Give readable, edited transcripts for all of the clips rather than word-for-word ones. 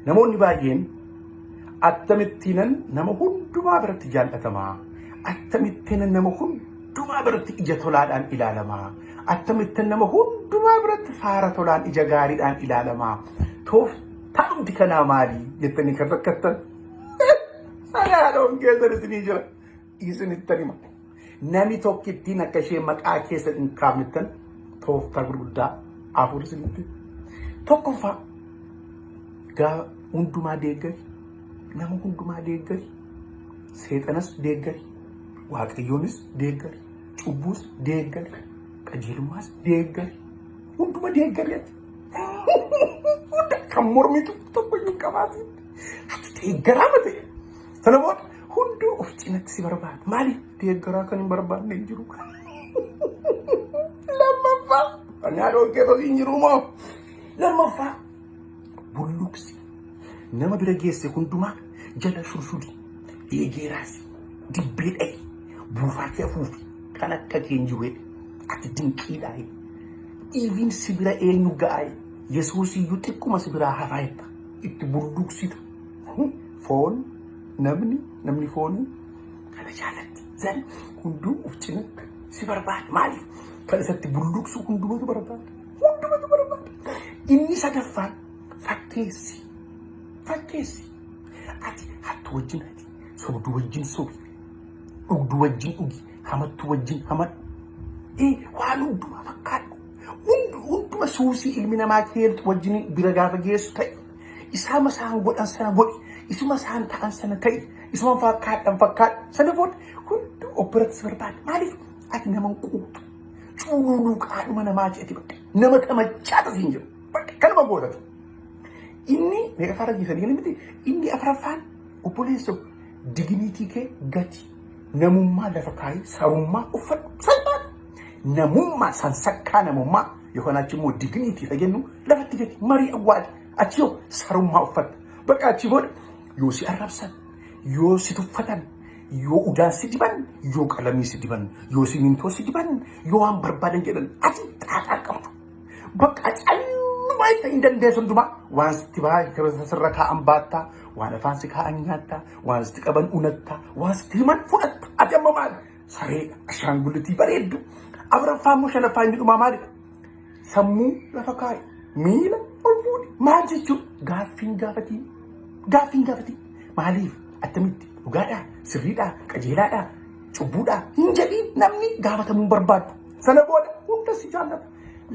namoonni baay'een attamittiinan nama hundumaa biratti jaallatamaa attamittiinan nama hundumaa biratti ija tolaadhaan ilaalamaa attamittiin nama hundumaa biratti faara tolaan ija gaariidhaan ilaalamaa tooftaamti kanaa maali jettanii kan rakkattan sagaadhoon keessan isinii jira isinittan hima nami tokkittiin akka ishee maqaa keessa hin kaafnettan tooftaa gurguddaa afur isinitti tokkoffaa gaa hundumaa deeggari nama hundumaa deeggari seexanas deeggari waaqayyoonis deeggari cubbuus deeggari qajeelummaas deeggari hunduma deeggari hunda kan mormitu tokko iyyuu qabaatiin ati deeggaraa mate sana booda hunduu of cinatti si barbaada maaliif deeggaraa kan hin barbaadne hin jiru lammaffaa kan yaadoo keessa hin jiru moo lammaffaa bulluqsi nama bira geesse hundumaa jala shurshuri eegeeraasi dibbee dhayi buufaa kee afuufi kan akka keenjiwee ati dinqiidhaa dhiiviin sibira eenyu ga'aa yesuus iyyuu xiqquma sibiraa hafaayetta itti bulluqsita foon namni foonii kana jaalatti zan hunduu of cinatti si barbaada maaliif kan isatti bulluqsu hundumatu barbaada inni sadaffaan fakkeessi ati hattu wajjin ati sobdu wajjin sobi dhugdu wajjin dhugi hamattu wajjin hamadhu waan hundumaa fakkaadhu hunduma suusii ilmi namaa keeltu wajjin bira gaafa geessu ta'e isaan godhan sana godhi isuma isaan ta'an sana ta'e isuma fakkaadhan fakkaadhu sana booda hunduu obbiratti si barbaada maaliif ati nama quutu cuuluu qaadhuma namaa jeeti bakka nama tamachaata siin jiru bakka kanuma gootati inni meeqa fara geessanii miti inni afuraffaan obboleessa digniitii kee gati namummaa lafa kaayee sarummaa uffadhu salphaadha namummaa sansakkaa namummaa yookaan achi immoo digniitii fayyadnu lafatti gati marii awwaali achi yoo sarummaa uffadha bakka achi booda yoo si arrabsan yoo si tuffatan yoo udaan si diban yoo qalamii si diban yoo simintoo si diban yoo waan barbaadan jedhan ati xaaxaa qabdu bakka calluma itti hin dandeessu hundumaa waan sitti baay'ee sirra kaa'an baattaa waan afaan si kaa'an nyaattaa waan sitti qaban unattaa waan sitti himan fudhatta ati amma maali sareedha ashaangullitii bareeddu afuraffaa immoo shanaffaa inni dhumaa maalidha sammuu lafa kaa'e miila ol fuudhi maal jechuun gaaffiin gaafatii maaliif attamitti dhugaadhaa sirriidhaa qajeelaadhaa cubbuudhaa hin jedhiin namni gaafatamuu barbaadu sana booda hunda si jaallata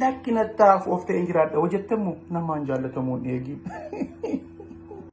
lakkinattaa of ta'een jiraadha hojjettamuu namaan jaallatamuun eegi